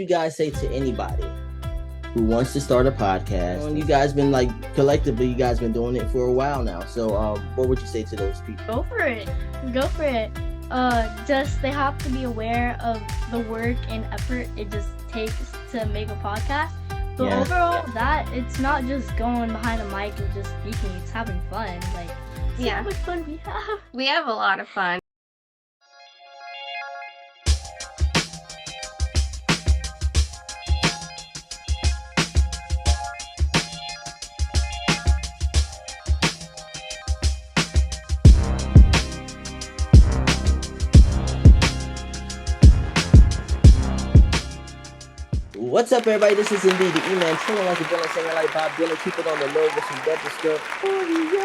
You guys say to anybody who wants to start a podcast? And you guys been like collectively, you guys been doing it for a while now. So, what would you say to those people? Go for it. Go for it. Just they have to be aware of the work and effort it just takes to make a podcast. But overall, that it's not just going behind a mic and just speaking. It's having fun. Like, see how much fun we have. We have a lot of fun. What's up, everybody? This is indeed the E-Man, chilling like a villain, singing like Bob Dylan, keep it on the low with some better stuff for you.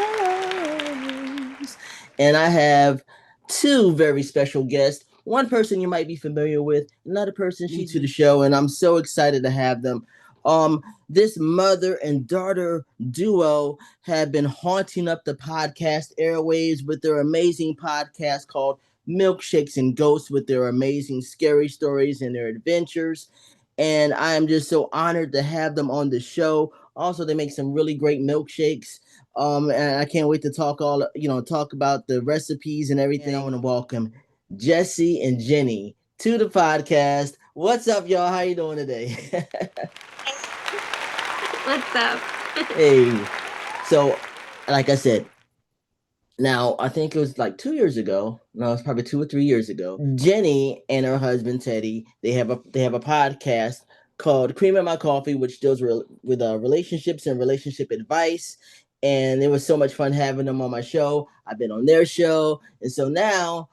And I have two very special guests. One person you might be familiar with, another person new to the show, and I'm so excited to have them. This mother and daughter duo have been haunting up the podcast airwaves with their amazing podcast called Milkshakes and Ghosts, with their amazing scary stories and their adventures. And I am just so honored to have them on the show. Also, they make some really great milkshakes. And I can't wait to talk about the recipes and everything. And I want to welcome Jessie and Jenny to the podcast. What's up, y'all? How you doing today? What's up? Hey. So, like I said, now, I think it was like 2 years ago. No, it's probably 2 or 3 years ago. Jenny and her husband Teddy, they have a podcast called Cream in My Coffee, which deals with relationships and relationship advice. And it was so much fun having them on my show. I've been on their show, and so now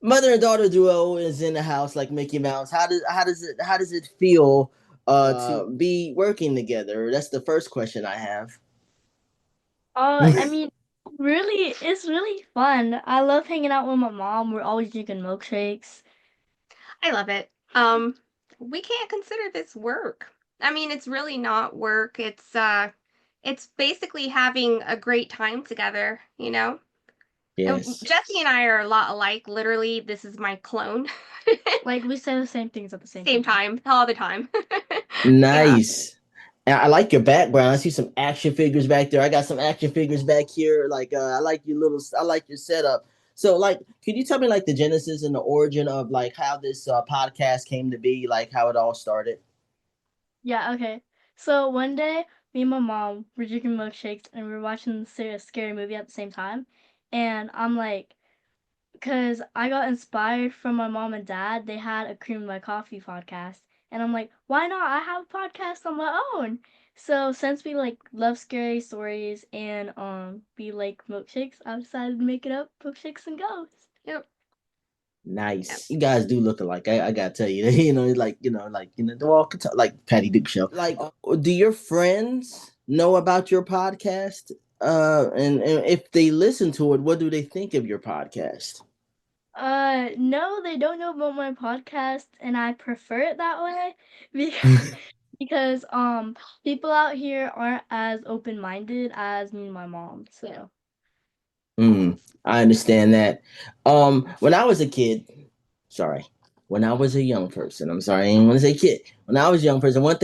mother and daughter duo is in the house like Mickey Mouse. How does it feel to be working together? That's the first question I have. I mean, really, it's really fun. I love hanging out with my mom. We're always drinking milkshakes. I love it. We can't consider this work. I mean, it's really not work. It's basically having a great time together, you know? Yes. And Jessie and I are a lot alike. Literally, this is my clone. Like, we say the same things at the same time, all the time. Nice. And I like your background. I see some action figures back there. I got some action figures back here. Like, I like your setup. So, like, could you tell me like the genesis and the origin of like how this podcast came to be, like how it all started? Yeah, okay. So one day, me and my mom were drinking milkshakes and we were watching a scary movie at the same time. And I'm like, because I got inspired from my mom and dad. They had a Cream of My Coffee podcast. And I'm like, why not? I have a podcast on my own. So since we like love scary stories and we like milkshakes, I decided to make it up Milkshakes and Ghosts. Yep. Nice. Yep. You guys do look alike. I gotta tell you, they're all like Patty Duke show. Like, do your friends know about your podcast? And if they listen to it, what do they think of your podcast? No, they don't know about my podcast, and I prefer it that way because people out here aren't as open-minded as me and my mom. So I understand that. When I was a kid, when I was a young person, I'm sorry, I didn't want to say kid. When I was a young person, one of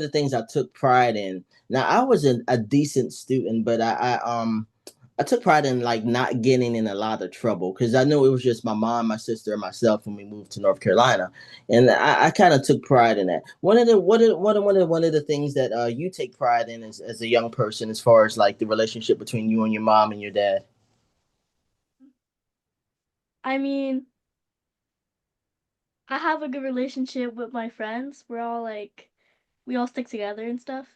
the things I took pride in. Now I was a decent student, but I took pride in like not getting in a lot of trouble because I knew it was just my mom, my sister, and myself when we moved to North Carolina, and I kind of took pride in that. One of the things that you take pride in as a young person, as far as like the relationship between you and your mom and your dad. I mean, I have a good relationship with my friends. We all stick together and stuff.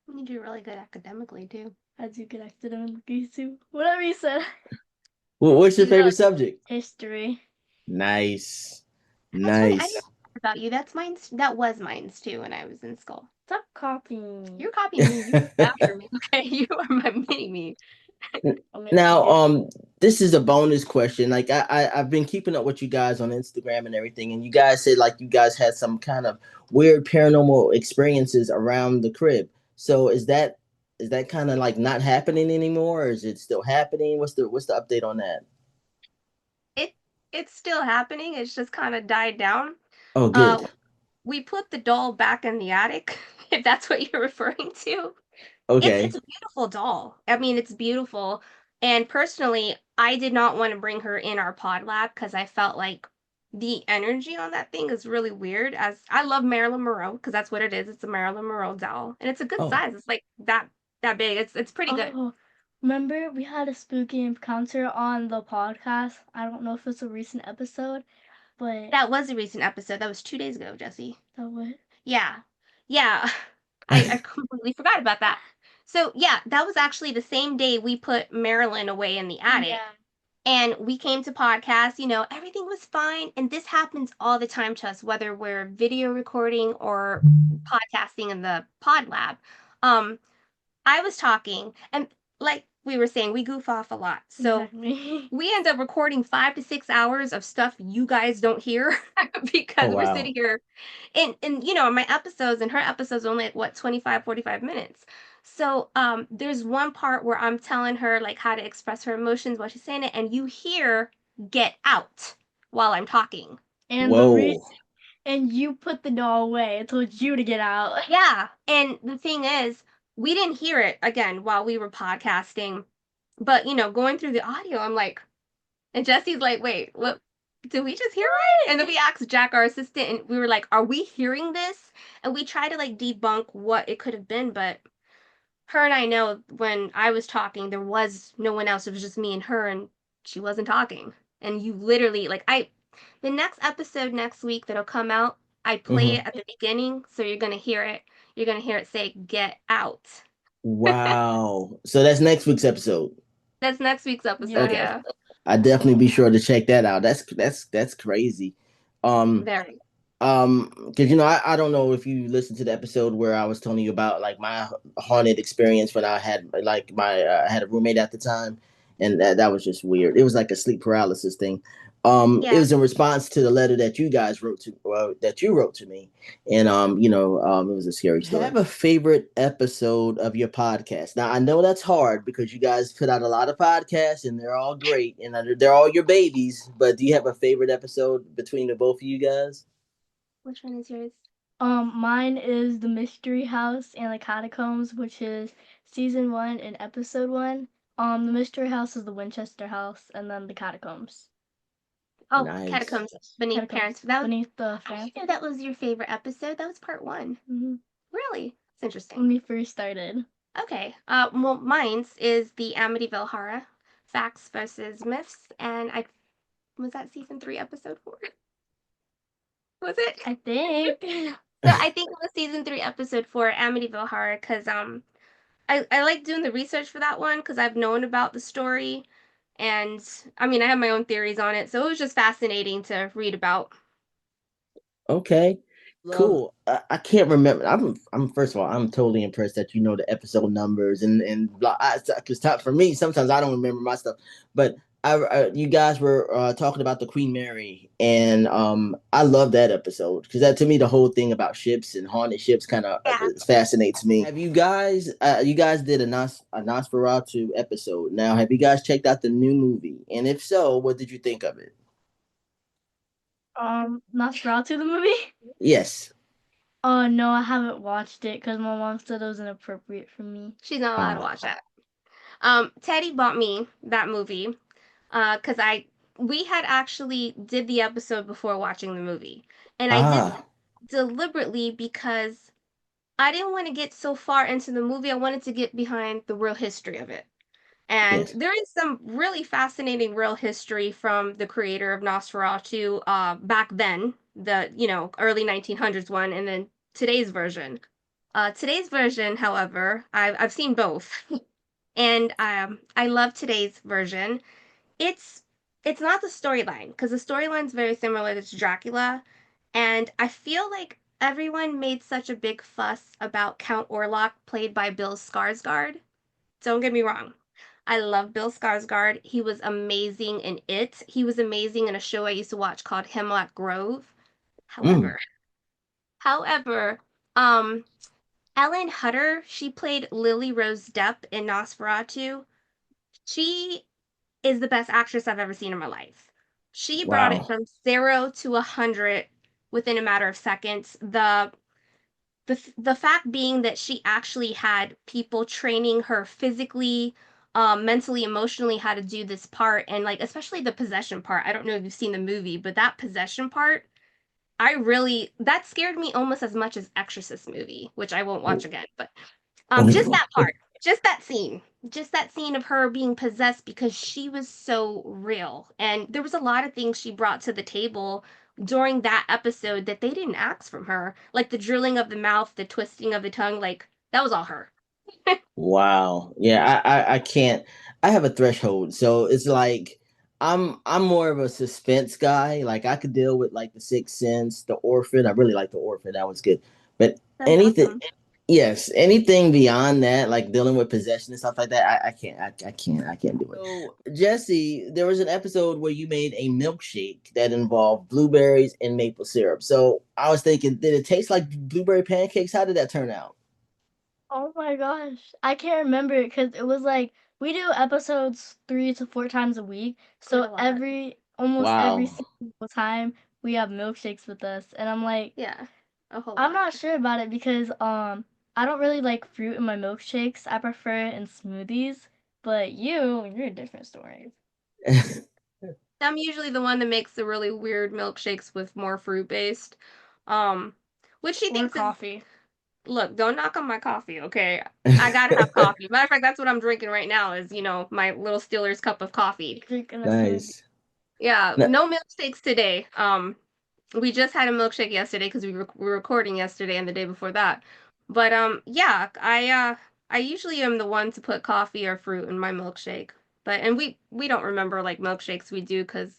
You do really good academically too. I do good academically too. Whatever you said. Well, what's your favorite subject? History. Nice. That's funny. I didn't know about you. That was mine too when I was in school. Stop copying. You're copying me. You're after me. Okay, you are my mini me. Now, this is a bonus question. Like I've been keeping up with you guys on Instagram and everything, and you guys said like you guys had some kind of weird paranormal experiences around the crib. So is that kind of like not happening anymore, or is it still happening? What's the update on that? It's still happening. It's just kind of died down. Oh, good. we put the doll back in the attic, if that's what you're referring to. It's Okay. a beautiful doll. I mean, it's beautiful. And personally, I did not want to bring her in our pod lab because I felt like the energy on that thing is really weird. As I love Marilyn Monroe because that's what it is. It's a Marilyn Monroe doll, and it's a good Oh. size. It's like that big. It's pretty good. Oh, remember we had a spooky encounter on the podcast? I don't know if it's a recent episode, but That was a recent episode. That was 2 days ago, Jesse. that was Yeah, yeah. I completely forgot about that. So yeah, that was actually the same day we put Marilyn away in the attic. yeah. And we came to podcast, everything was fine. And this happens all the time to us, whether we're video recording or podcasting in the pod lab. Um, I was talking, and like we were saying, we goof off a lot. So Exactly. we end up recording 5 to 6 hours of stuff you guys don't hear Oh because we're wow. sitting here and my episodes and her episodes are only like what 25, 45 minutes. So there's one part where I'm telling her like how to express her emotions while she's saying it, and you hear get out while I'm talking. And Whoa. and you put the doll away. I told you to get out. Yeah. And the thing is, we didn't hear it again while we were podcasting. But going through the audio, I'm like, and Jesse's like, wait, what did we just hear right? And then we asked Jack, our assistant, and we were like, are we hearing this? And we tried to like debunk what it could have been, but her and I know when I was talking, there was no one else. It was just me and her, and she wasn't talking. And you literally like the next episode next week that'll come out, I play Hmm. it at the beginning, so you're gonna hear it. You're gonna hear it say "Get out." Wow. So that's next week's episode. That's next week's episode. Okay. Yeah, I definitely be sure to check that out. That's crazy. Um, very. because I don't know if you listened to the episode where I was telling you about like my haunted experience when I had like my I had a roommate at the time, and that was just weird. It was like a sleep paralysis thing. It Yeah. was in response to the letter that you guys wrote to, that you wrote to me, and it was a scary story. Have a favorite episode of your podcast? Now I know that's hard because you guys put out a lot of podcasts and they're all great and they're all your babies. But do you have a favorite episode between the both of you guys? Which one is yours? Mine is the Mystery House and the Catacombs, which is season 1 and episode 1. The Mystery House is the Winchester House, and then the Catacombs. Oh, Nice. Catacombs Beneath Parents. That was, Beneath the I Fence. didn't know that was your favorite episode. That was part one. Mm-hmm. Really? It's interesting. When we first started. Okay. Well, mine's is the Amityville Horror, Facts versus Myths, and I was that season 3, episode 4. Was it? I think. So I think it was season 3, episode 4, Amityville Horror, because I like doing the research for that one because I've known about the story, and I mean I have my own theories on it, so it was just fascinating to read about. Okay. Cool. I can't remember. I'm first of all, I'm totally impressed that you know the episode numbers and blah. Because for me, sometimes I don't remember my stuff. But you guys were talking about the Queen Mary, and I love that episode because that to me the whole thing about ships and haunted ships kind of Yeah. fascinates me. Have you guys? You guys did a Nosferatu episode. Now, have you guys checked out the new movie? And if so, what did you think of it? Nosferatu the movie? Yes. Oh no, I haven't watched it because my mom said it was inappropriate for me. She's not allowed to watch that. Teddy bought me that movie because we had actually did the episode before watching the movie, and I did deliberately because I didn't want to get so far into the movie. I wanted to get behind the real history of it. And Yes. there is some really fascinating real history from the creator of Nosferatu back then, the early 1900s one, and then today's version. Today's version, however, I've seen both, and I love today's version. It's it's not the storyline because the storyline's very similar to Dracula, and I feel like everyone made such a big fuss about Count Orlok, played by Bill Skarsgård. Don't get me wrong. I love Bill Skarsgård. He was amazing in it. He was amazing in a show I used to watch called Hemlock Grove. Mm. However, um, Ellen Hutter, she played Lily Rose Depp in Nosferatu. She is the best actress I've ever seen in my life. She brought it Wow. from 0 to 100 within a matter of seconds. The fact being that she actually had people training her physically, mentally, emotionally how to do this part, and like especially the possession part. I don't know if you've seen the movie, but that possession part, that scared me almost as much as Exorcist movie, which I won't watch again. But just that part, just that scene of her being possessed because she was so real, and there was a lot of things she brought to the table during that episode that they didn't ask from her, like the drilling of the mouth, the twisting of the tongue, like that was all her. Wow. Yeah, I can't. I have a threshold, so it's like I'm more of a suspense guy. Like I could deal with like the Sixth Sense, the Orphan. I really like the Orphan. That was good. But That's anything, awesome. yes, anything beyond that, like dealing with possession and stuff like that, I can't. I can't do it. So Jesse, there was an episode where you made a milkshake that involved blueberries and maple syrup. So I was thinking, did it taste like blueberry pancakes? How did that turn out? Oh my gosh. I can't remember it because it was like we do episodes 3 to 4 times a week. Quite a So lot. almost every Wow. single time we have milkshakes with us. And I'm like, Yeah, a whole I'm lot. not sure about it because I don't really like fruit in my milkshakes. I prefer it in smoothies. But you're a different story. I'm usually the one that makes the really weird milkshakes with more fruit based, um, which she Or thinks is. coffee. Look, don't knock on my coffee, okay? I gotta have coffee. Matter of fact, that's what I'm drinking right now is, my little Steelers cup of coffee. Drinking a smoothie. Nice. Yeah, No, no milkshakes today. We just had a milkshake yesterday because we were recording yesterday and the day before that. But yeah, I usually am the one to put coffee or fruit in my milkshake. But and we don't remember like milkshakes we do because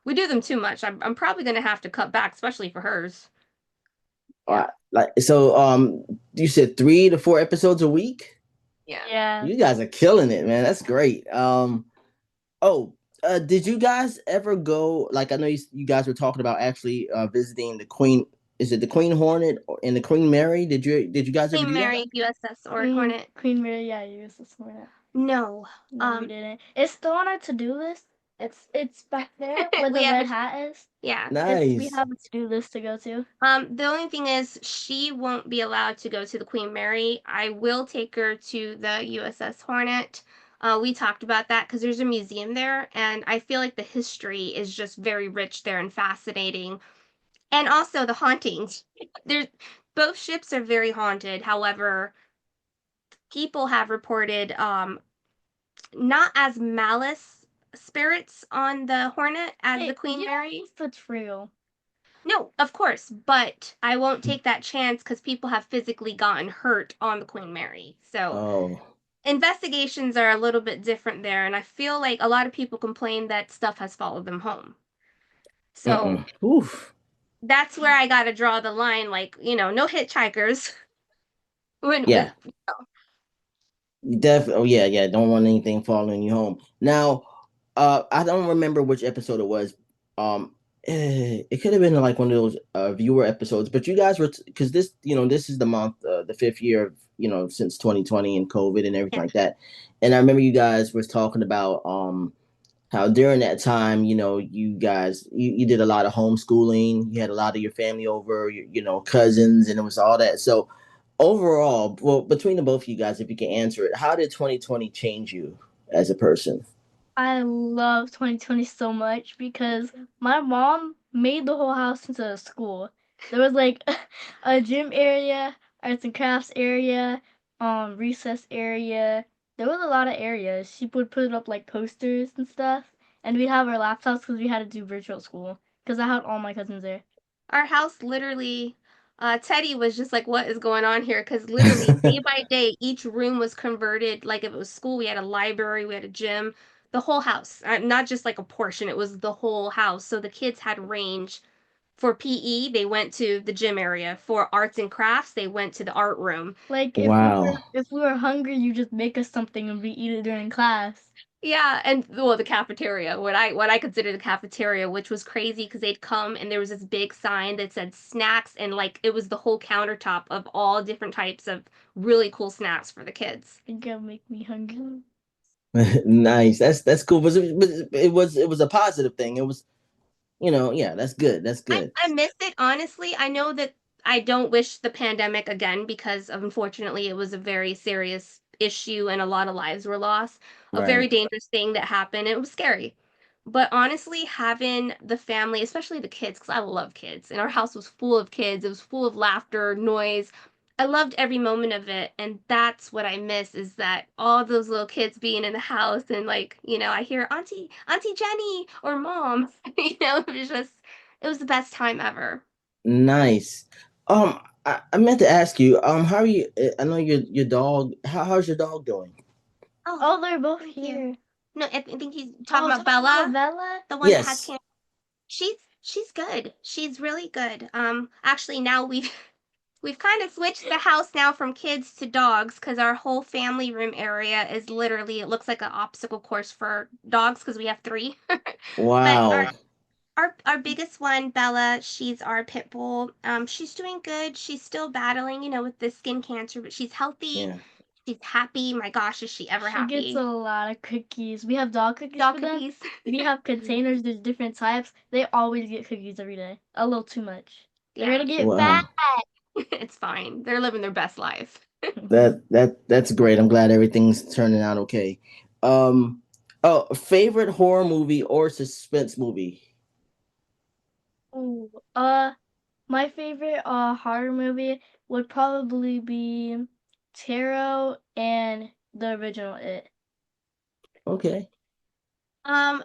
we do them too much. I'm probably gonna have to cut back, especially for hers. Yeah, like so. You said 3 to 4 episodes a week. yeah. Yeah. You guys are killing it, man. That's great. Oh, did you guys ever go? Like, I know you guys were talking about actually visiting the Queen. Is it the Queen Hornet and the Queen Mary? Did you guys ever Queen do that? Mary, USS or Queen Hornet. Queen Mary, yeah, you used this morning. No. No, we didn't. It's still on our to-do list. It's back there where we the have red a hat is. yeah. We Nice. have a to-do list to go to. The only thing is she won't be allowed to go to the Queen Mary. I will take her to the USS Hornet. We talked about that because there's a museum there, and I feel like the history is just very rich there and fascinating. And also the hauntings. There's both ships are very haunted. However, people have reported not as malice spirits on the Hornet as the Queen Mary. That's real. No, of course, but I won't take that chance because people have physically gotten hurt on the Queen Mary. So Oh. investigations are a little bit different there, and I feel like a lot of people complain that stuff has followed them home. So Oof. that's where I gotta draw the line, like, no hitchhikers. when Yeah. with Definitely. Oh yeah, yeah. Don't want anything following you home. Now, I don't remember which episode it was. It could have been like one of those viewer episodes, but you guys were because this is the month, the 5th year of since 2020 and COVID and everything Yeah. like that. And I remember you guys was talking about how during that time, you guys you did a lot of homeschooling. You had a lot of your family over, cousins, and it was all that. So overall, well, between the both of you guys, if you can answer it, how did 2020 change you as a person? I love 2020 so much because my mom made the whole house into a school. There was like a gym area, arts and crafts area, recess area. There was a lot of areas. She would put up like posters and stuff, and we'd have our laptops because we had to do virtual school because I had all my cousins there. Our house literally, Teddy was just like, "What is going on here?" Because literally, day by day, each room was converted. Like if it was school, we had a library, we had a gym, the whole house, not just like a portion. It was the whole house. So the kids had range. For PE, they went to the gym area. For arts and crafts, they went to the art room. Like Wow. if we were hungry, you just make us something and we eat it during class. Yeah, and well, the cafeteria, what I consider the cafeteria, which was crazy because they'd come and there was this big sign that said snacks, and like it was the whole countertop of all different types of really cool snacks for the kids. You're gonna make me hungry. Nice. That's cool. But it was a positive thing. It was Yeah, that's good. That's good. I miss it, honestly. I know that I don't wish the pandemic again because unfortunately it was a very serious issue and a lot of lives were lost. A very Right. dangerous thing that happened. It was scary. But honestly, having the family, especially the kids, because I love kids, and our house was full of kids. It was full of laughter, noise. I loved every moment of it, and that's what I miss is that all those little kids being in the house and like, I hear Auntie Jenny or Mom. It was just it was the best time ever. Nice. I meant to ask you, how are you? I know your dog. How's your dog doing? Oh, Oh, they're both thank you. here. No, I think he's Oh, talking about talking about Bella, Bella? the one that has Yes. cancer. She's good. She's really good. Actually now we've kind of switched the house now from kids to dogs because our whole family room area is literally it looks like an obstacle course for dogs because we have three. But Wow. our biggest one, Bella, she's our pit bull. She's doing good. She's still battling, with the skin cancer, but she's healthy. Yeah. She's happy. My gosh, is she ever She gets a happy? lot of cookies. We have dog cookies Dog for them. cookies. We have containers. There's different types. They always get cookies every day. A little too much. They're Yeah, gonna get fat. Wow. it's fine. They're living their best life. That's great. I'm glad everything's turning out okay. Um. Oh, favorite horror movie or suspense movie? Ooh, my favorite horror movie would probably be Tarot and the original It. Okay. Um,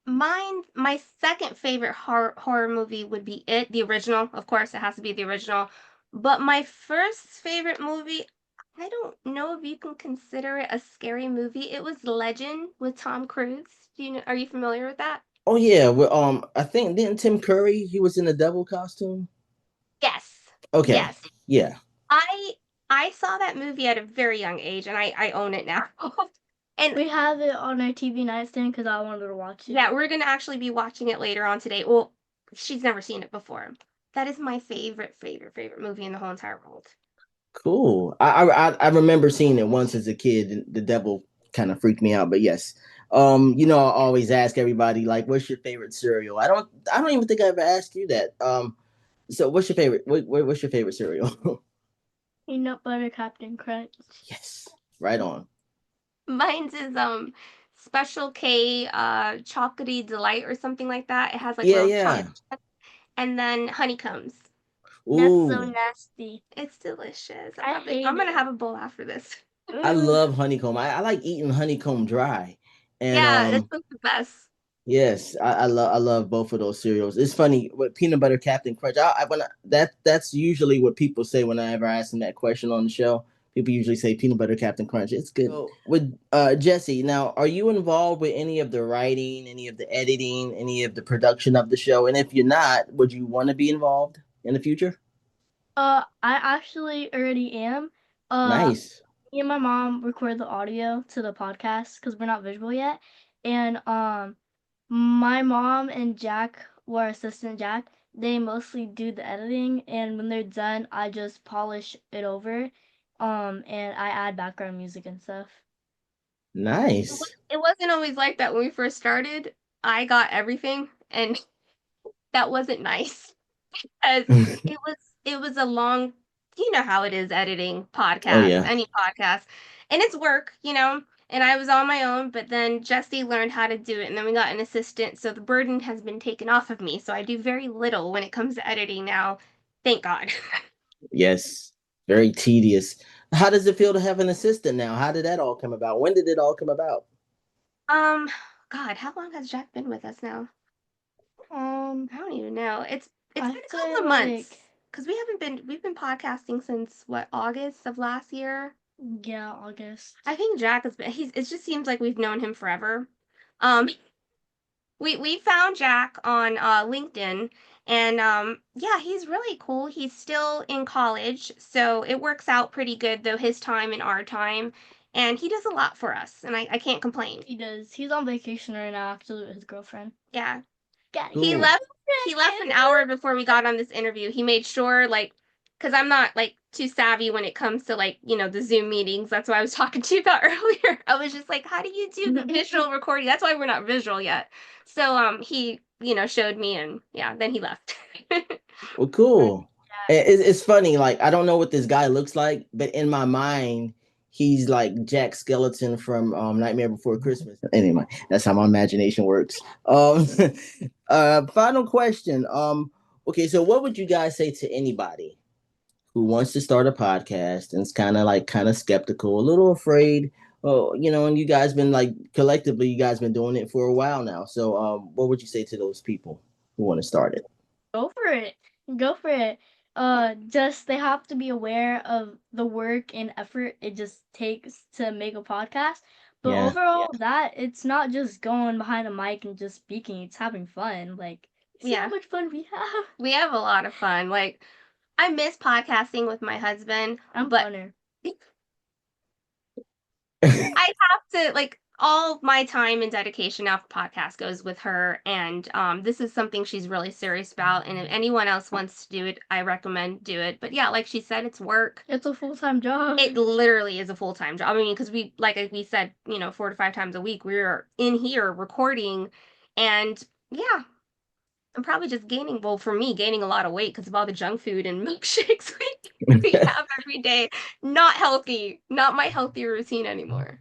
my second favorite horror movie would be It, the original. Of course, it has to be the original. But my first favorite movie, I don't know if you can consider it a scary movie. It was Legend with Tom Cruise. Are you familiar with that? Oh yeah. Well, I think didn't Tim Curry he was in the devil costume. Yes. Okay. Yes. Yeah. I I saw that movie at a very young age, and I own it now. And We have it on our TV nightstand because I wanted to watch it. yeah, we're gonna actually be watching it later on today. Well, she's never seen it before. That is my favorite movie in the whole entire world. Cool. I remember seeing it once as a kid, and the devil kind of freaked me out. But yes, I always ask everybody like, "What's your favorite cereal?" I don't even think I ever asked you that. So what's your favorite? What's your favorite cereal? Peanut butter Captain Crunch. Yes, right on. Mine's is Special K chocolatey delight or something like that. It has like Yeah, little yeah. chunks and then honeycombs. That's so Ooh, nasty. It's delicious. I hate I'm gonna it. have a bowl after this. I Ugh. love honeycomb. I like eating honeycomb dry, and Yeah, it's the best. yes, I love both of those cereals. It's funny with peanut butter Captain Crunch. That's usually what people say whenever I ask them that question on the show. People usually say peanut butter Captain Crunch. It's good. So, with Jesse, now are you involved with any of the writing, any of the editing, any of the production of the show? And if you're not, would you want to be involved in the future? I actually already am. Nice. Me and my mom record the audio to the podcast because we're not visual yet. And my mom and Jack, or assistant Jack, they mostly do the editing. And when they're done, I just polish it over. And I add background music and stuff. Nice. It wasn't always like that when we first started. I got everything, and that wasn't nice. As it was it was a long you know how it is editing Oh podcasts, yeah. any podcast. And it's work. And I was on my own, but then Jessie learned how to do it and then we got an assistant, so the burden has been taken off of me. So I do very little when it comes to editing now. Thank God. Yes. Very tedious. How does it feel to have an assistant now? How did that all come about? When did it all come about? um God, how long has Jack been with us now? Um, I don't even know. It's I been a say couple of months. like, Because we've been podcasting since what, August of last year? yeah, August. I think Jack has been. It just seems like we've known him forever. Um, we found Jack on LinkedIn, and yeah, he's really cool. He's still in college, so it works out pretty good though his time and our time, and he does a lot for us, and I can't complain. He does. He's on vacation right now, actually, with his girlfriend. Yeah, Got he Cool. left. He left an hour before we got on this interview. He made sure like because I'm not like too savvy when it comes to like, the Zoom meetings. That's what I was talking to you about earlier. I was just like, how do you do the visual recording? That's why we're not visual yet. So he, showed me, and yeah, then he left. Well, cool. It's funny. Like, I don't know what this guy looks like, but in my mind, he's like Jack Skeleton from Nightmare Before Christmas. Anyway, that's how my imagination works. Final question. Okay, so what would you guys say to anybody who wants to start a podcast and is kind of skeptical, a little afraid? Oh, and you guys been like collectively, you guys been doing it for a while now. So, what would you say to those people who want to start it? Go for it. Go for it. Just they have to be aware of the work and effort it just takes to make a podcast. But Yeah. overall, that it's not just going behind a mic and just speaking. It's having fun. Like, see how much fun we have. We have a lot of fun. Like, I miss podcasting with my husband, but funner. I have to, like, all my time and dedication now for podcast goes with her, and this is something she's really serious about. And if anyone else wants to do it, I recommend do it. But yeah, like she said, it's work. It's a full-time job. It literally is a full-time job. I mean, because we said, 4 to 5 times a week, we're in here recording, and yeah, I'm probably just for me, gaining a lot of weight because of all the junk food and milkshakes we have every day. Not healthy. Not my healthy routine anymore.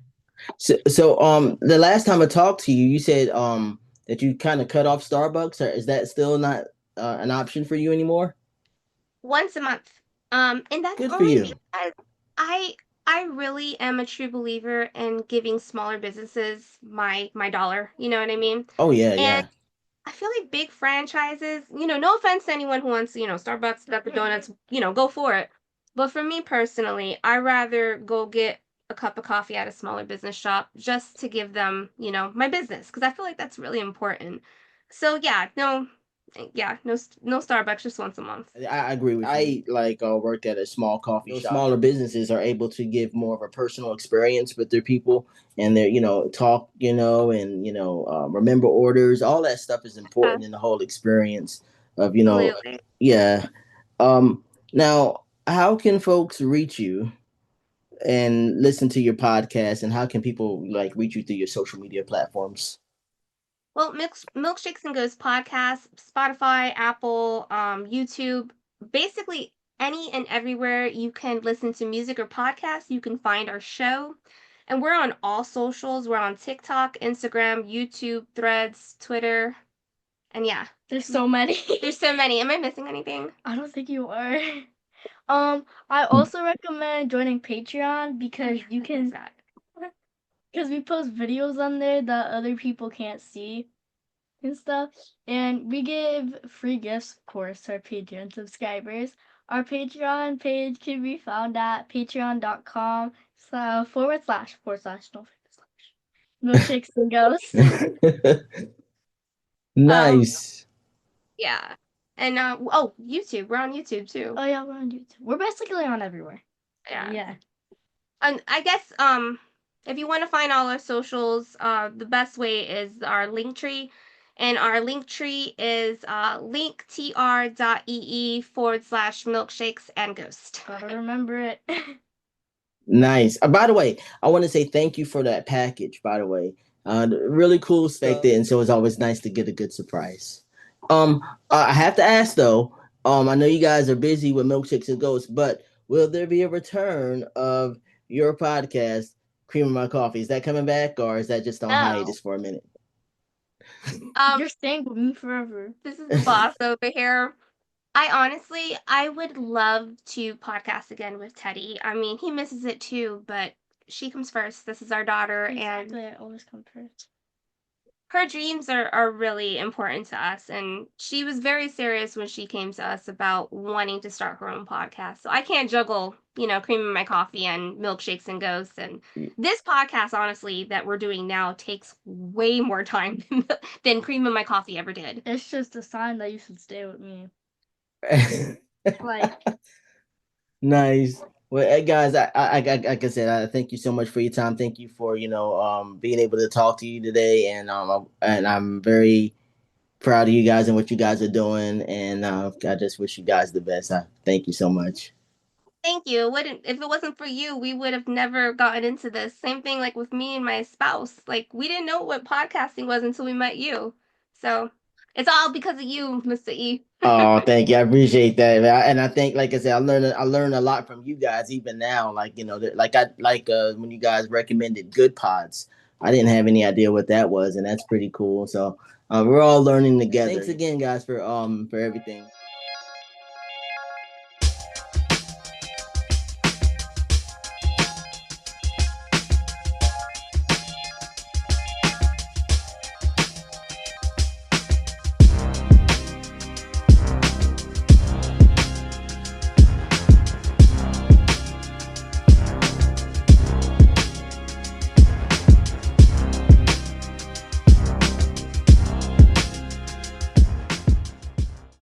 So, the last time I talked to you, you said that you kind of cut off Starbucks, or is that still not an option for you anymore? Once a month. And that's Good for only you. because I really am a true believer in giving smaller businesses my dollar. You know what I mean? Oh yeah, And yeah. I feel like big franchises, no offense to anyone who wants, Starbucks, got the donuts, go for it. But for me personally, I rather go get a cup of coffee at a smaller business shop just to give them, my business, because I feel like that's really important. So yeah, no Starbucks, just once a month. I agree with you. I like worked at a small coffee shop. Smaller businesses are able to give more of a personal experience with their people, and their talk, and remember orders. All that stuff is important in the whole experience of Absolutely. yeah. Now, how can folks reach you and listen to your podcast, and how can people like reach you through your social media platforms? Well, Milkshakes and Ghosts podcast, Spotify, Apple, YouTube, basically any and everywhere you can listen to music or podcasts, you can find our show. And we're on all socials. We're on TikTok, Instagram, YouTube, Threads, Twitter. And yeah, There's so many. there's so many. Am I missing anything? I don't think you are. I also recommend joining Patreon because you can, because we post videos on there that other people can't see and stuff. And we give free gifts, of course, to our Patreon subscribers. Our Patreon page can be found at patreon.com / forward slash no Milkshakes and Ghosts. Nice. Yeah. And YouTube. We're on YouTube too. Oh yeah, we're on YouTube. We're basically on everywhere. Yeah. And I guess if you want to find all our socials, the best way is our link tree. And our link tree is linktr.ee/milkshakes and ghost. Gotta remember it. Nice. By the way, I want to say thank you for that package. By the way, really cool stuff, and so it's always nice to get a good surprise. I have to ask though. I know you guys are busy with Milkshakes and Ghosts, but will there be a return of your podcast, Cream of My Coffee? Is that coming back, or is that just on hiatus for a minute? You're staying with me forever. This is the boss over here. I would love to podcast again with Teddy. I mean, he misses it too, but she comes first. This is our daughter, Exactly, and I always come first. her dreams are really important to us. And she was very serious when she came to us about wanting to start her own podcast. So I can't juggle, Cream in My Coffee and Milkshakes and Ghosts. And this podcast, honestly, that we're doing now takes way more time than Cream in My Coffee ever did. It's just a sign that you should stay with me. Like, nice. Well, guys, like I said, I thank you so much for your time. Thank you for being able to talk to you today, and I'm very proud of you guys and what you guys are doing, and I just wish you guys the best. Thank you so much. Thank you. Wouldn't if it wasn't for you, we would have never gotten into this. Same thing like with me and my spouse. Like we didn't know what podcasting was until we met you. So it's all because of you, Mr. E. Oh, thank you. I appreciate that. And I think, like I said, I learned a lot from you guys. Even now, like when you guys recommended Good Pods, I didn't have any idea what that was, and that's pretty cool. So we're all learning together. Thanks again, guys, for everything.